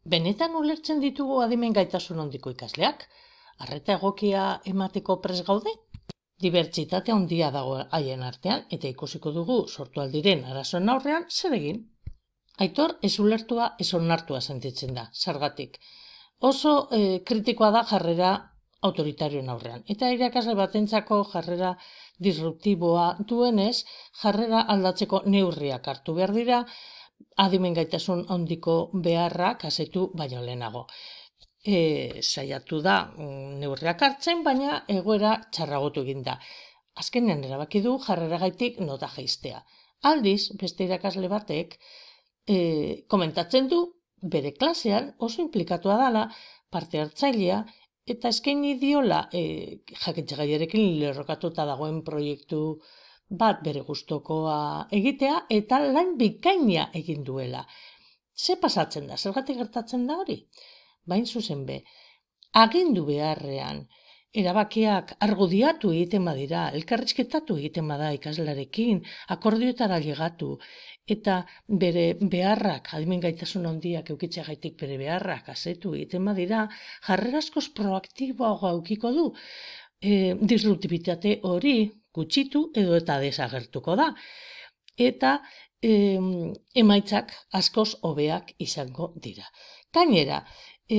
Benetan ulertzen ditugu adimen gaitasun handiko ikasleak? Arreta egokia emateko prest gaude? Dibertsitate handia dago haien artean eta ikusiko dugu sortu aldiren arazoen aurrean zer egin. Aitor ez ulertua, ez onartua sentitzen da, zergatik. Oso kritikoa da jarrera autoritarioen aurrean. Eta irakasle batentzako jarrera disruptiboa duenez, jarrera aldatzeko neurriak hartu behar dira, adimen gaitasun handiko beharrak asetu baino lehenago. Saiatu da neurriak hartzen, baina egoera txarragotu egin da. Azkenean erabaki du jarreragaitik nota jaistea. Aldiz, beste irakasle batek komentatzen du bere klasean oso inplikatua dela, parte hartzailea, eta eskaini diola jakintxagaiarekin lerrokatuta dagoen proiektu bat bere gustokoa egitea, eta lan bikaina egin duela. Ze pasatzen da, zergatik gertatzen da hori? Bain zuzen be, agindu beharrean, erabakiak argudiatu egiten badira, elkarrizketatu egiten bada ikaslarekin, akordioetara llegatu, eta bere beharrak, adimen gaitasun handiak eukitzeagaitik bere beharrak asetu egiten badira, jarrera askoz proaktiboagoa eukiko du, disruptibitate hori gutxitu edo eta desagertuko da. Eta emaitzak askoz hobeak izango dira. Gainera,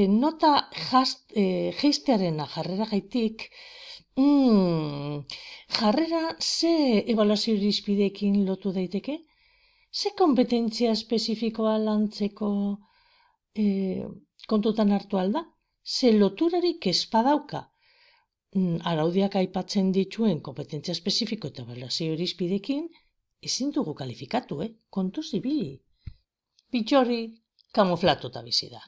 nota jaistearena jarrera gaitik, jarrera ze ebaluazio irizpideekin lotu daiteke? Ze kompetentzia espezifikoa lantzeko kontutan hartu alda? Ze loturarik ez badauka? Araudiak aipatzen dituen kompetentzia espezifiko eta ebaluazio irizpideekin, ezin dugu kalifikatu, kontu zibili. Bitxori kamuflatuta bizi da.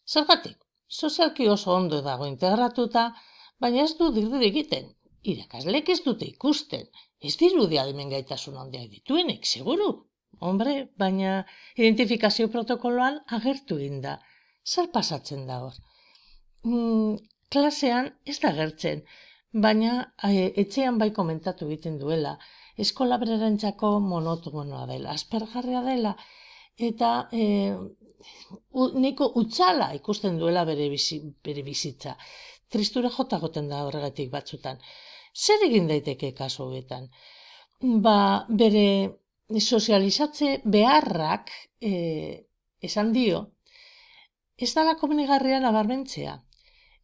Zergatik, sozialki oso ondo dago integratuta, baina ez du dirudi egiten. Irakasleek ez dute ikusten, ez dirudi adimen gaitasun handiak dituenek, seguru. Hombre, baina identifikazio protokoloan agertu egin da. Zer pasatzen da hor? Klasean ez da agertzen, baina etxean bai komentatu egiten duela. Eskola berarentzako monotonoa dela, aspergarria dela, eta nahiko utzala ikusten duela bere bizitza. Tristura jota goten da horregatik batzutan. Zer egin daiteke kasu hauetan? Bere sozializatze beharrak esan dio, ez dala komenigarria nabarmentzea,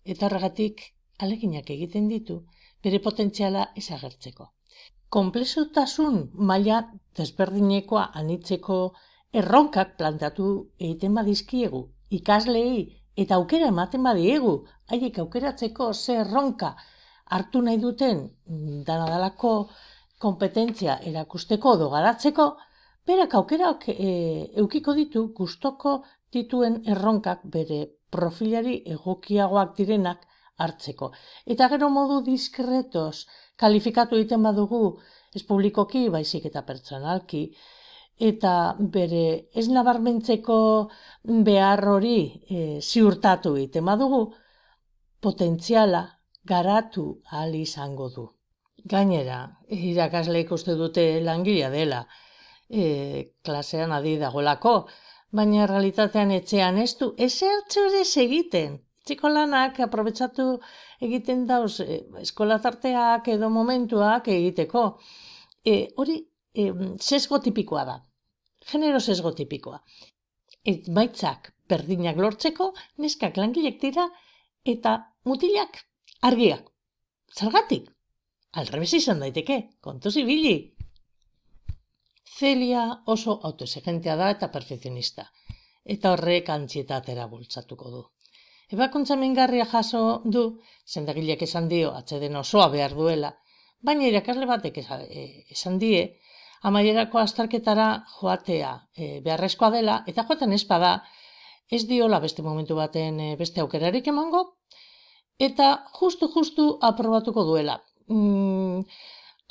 eta horregatik aleginak egiten ditu bere potentziala ez agertzeko. Konplexutasun maila desberdinekoa anitzeko erronkak plantatu egiten badizkiegu, ikasleei eta aukera ematen badiegu, haiek aukeratzeko ze erronka hartu nahi duten danadalako kompetentzia erakusteko edo garatzeko, berak aukerak eukiko ditu gustoko dituen erronkak bere profilari egokiagoak direnak hartzeko. Eta gero modu diskretos kalifikatu egiten badugu, ez publikoki, baizik eta pertsonalki, eta bere ez nabarmentzeko behar hori ziurtatu egiten badugu, potentziala garatu ahal izango du. Gainera, irakasleek uste dute langilea dela, klasean adi dagoelako, baina realitatean etxean ez du ezertxo egiten. Etxeko lanak aprobetsatu egiten dauz eskola tarteak edo momentuak egiteko. Hori sesgo tipikoa da, genero sesgo tipikoa. Emaitzak berdinak lortzeko, neskak langilek dira eta mutilak argiak. Zergatik? Alrebez izan daiteke, kontu zibili. Celia oso autoexigentea da eta perfekzionista, eta horrek antsietatera bultzatuko du. Ebakuntza mingarria jaso du, sendagileak esan dio atseden osoa behar duela, baina irakasle batek esan die, amaierako azterketara joatea beharrezkoa dela, eta joaten ez bada, ez diola beste momentu baten beste aukerarik emango, eta justu aprobatuko duela.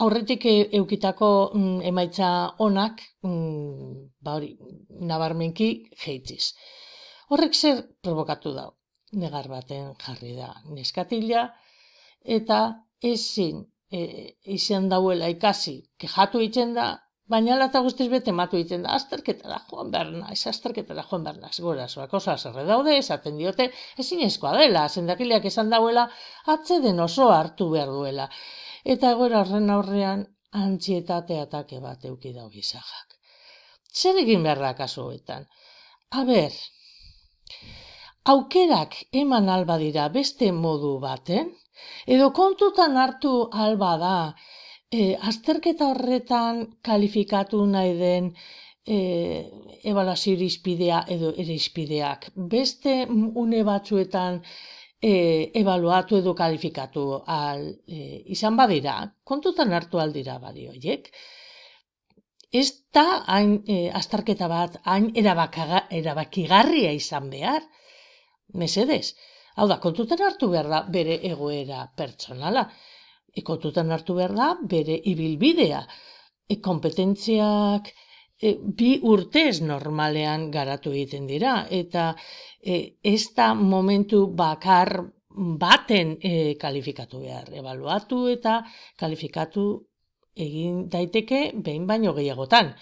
Aurretik eukitako emaitza onak, nabarmenki jeitziz. Horrek zer provokatu da? Negar baten jarri da neskatila, eta ezin izan dauela ikasi, kejatu egiten da, Baina ala eta guztiz bete tematu egiten da, azterketara joan behar naiz, gurasoak oso haserre daude, esaten diote, ezinezkoa dela, sendakileak esan dauela, atseden oso hartu behar duela. Eta egoera horren aurrean, antsietate atake bat euki dau gizajak. Zer egin behar da kasu hauetan? A ber, aukerak eman alba dira beste modu baten, edo kontutan hartu alba da, azterketa horretan kalifikatu nahi den ebaluazio irizpidea edo irizpideak beste une batzuetan ebaluatu edo kalifikatu izan badira, kontutan hartu aldira badi horiek. Ez da hain azterketa bat hain erabakigarria izan behar, mesedez. Hau da, kontutan hartu behar da bere egoera pertsonala. Kontutan hartu behar da bere ibilbidea. Kompetentziak 2 urtez normalean garatu egiten dira. Eta ez da momentu bakar baten kalifikatu behar. Ebaluatu eta kalifikatu egin daiteke behin baino gehiagotan.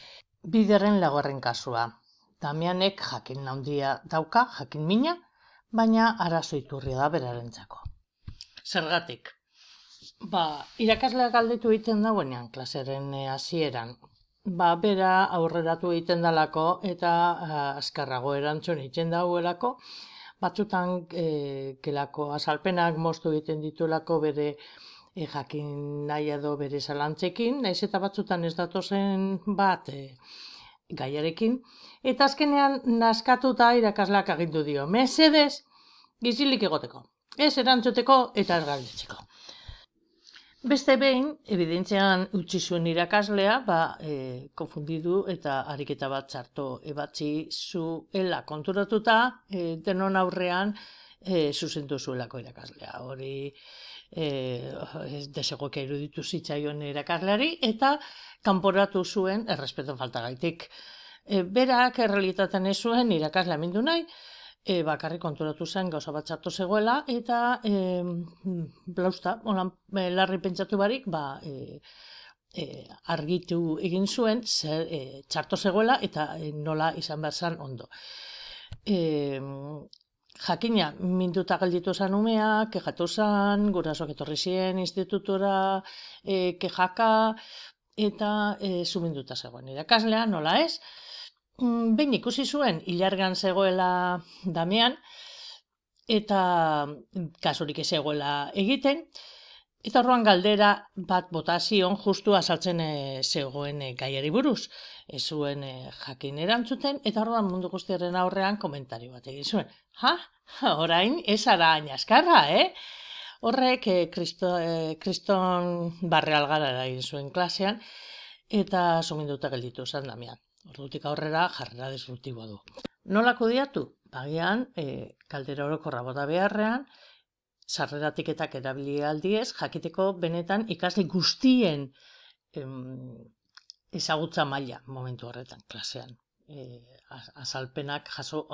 Biderren laugarren kasua. Damianek jakin handia dauka, jakin mina, baina arazo iturria da berarentzako. Zergatik? Irakasleak galdetu egiten dauenean, klaseren hasieran, bera aurreratu egiten dalako eta azkarrago erantzun egiten dauelako, batzutan kelako azalpenak moztu egiten ditulako bere jakin nahi edo bere zalantzekin, naiz eta batzutan ez datozen bat gaiarekin, eta azkenean naskatuta irakasleak agindu dio, mesedez, gizilik egoteko, ez erantzuteko eta ez galdetzeko. Beste behin, evidentzian utzi zuen irakaslea, konfundidu eta ariketa bat txarto ebatzi zuela konturatuta, denon aurrean zuzendu zuelako irakaslea. Hori desegokia iruditu zitzaion irakasleari eta kanporatu zuen errespetu faltagaitik. Berak errealitatean ez zuen irakaslea mindu nahi, bakarrik konturatu zen gauza bat txarto zegoela eta blausta, larri pentsatu barik, argitu egin zuen txarto zegoela eta nola izan behar zen ondo. Jakina, minduta gelditu zen umea, kejatu zen, gurasoak etorri ziren institutura, kejaka eta zuminduta zegoen irakaslea, nola ez? Behin ikusi zuen, ilargan zegoela Damian, eta kasurik ez zegoela egiten, eta orduan galdera bat bota zion justu azaltzen zegoen gaiari buruz. Ez zuen jakin erantzuten, eta orduan mundu guztiaren aurrean komentario bat egin zuen. Orain ez ara hain azkarra, Horrek kriston barrealgara egin zuen klasean, eta suminduta gelditu zen Damian. Ordutik aurrera jarrera disruptiboa du. Nola kudeatu? Bagian, kaldera orokorra bota beharrean, sarrera tiketak erabili aldiez, jakiteko benetan ikasle guztien ezagutza maila momentu horretan, klasean. Azalpenak jaso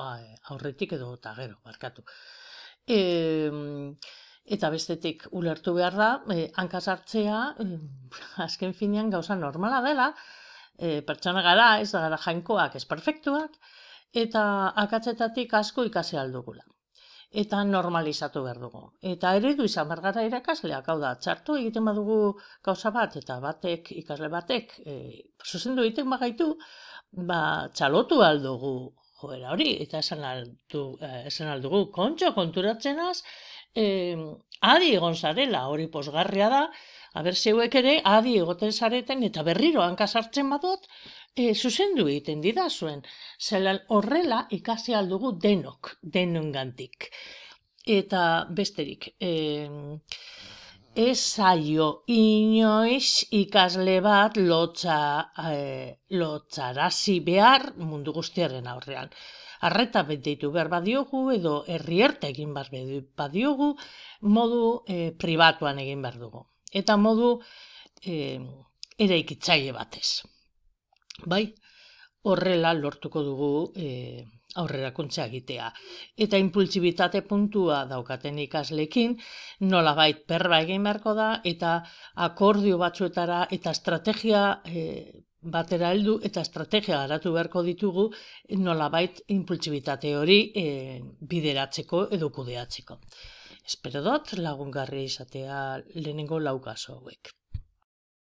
aurretik edo eta gero, barkatu. Eta bestetik ulertu behar da, hankasartzea, azken finean gauza normala dela, pertsona gara, ez gara jainkoak, ez perfektuak, eta akatzetatik asko ikasi aldugula. Eta normalizatu behar dugu. Eta eredu izan behar gara irakasleak, hau da, txartu egiten badugu gauza bat, eta ikasle batek, zuzendu egiten bagaitu, txalotu aldugu joera hori, eta esan aldugu, kontxo konturatzenaz, adi egon zarela, hori posgarria da, aber zeuek ere adi egoten zareten eta berriro hankasartzen badut, zuzendu egiten didazuen. Zelan horrela ikasi aldugu denongandik. Eta besterik, ez zaio inoiz ikasle bat lotzarazi behar mundu guztiaren aurrean. Arreta beteitu behar badiogu edo herrierta egin behar badiogu, modu pribatuan egin behar dugu. Eta modu eraikitzaile batez. Bai, horrela lortuko dugu aurrerakuntza egitea. Eta impultsibitate puntua daukaten ikasleekin, nolabait berba egin beharko da, eta akordio batzuetara eta estrategia batera heldu eta estrategia garatu beharko ditugu nolabait impultsibitate hori bideratzeko edo kudeatzeko. Espero dut lagungarri izatea lehenengo 4 kasu hauek.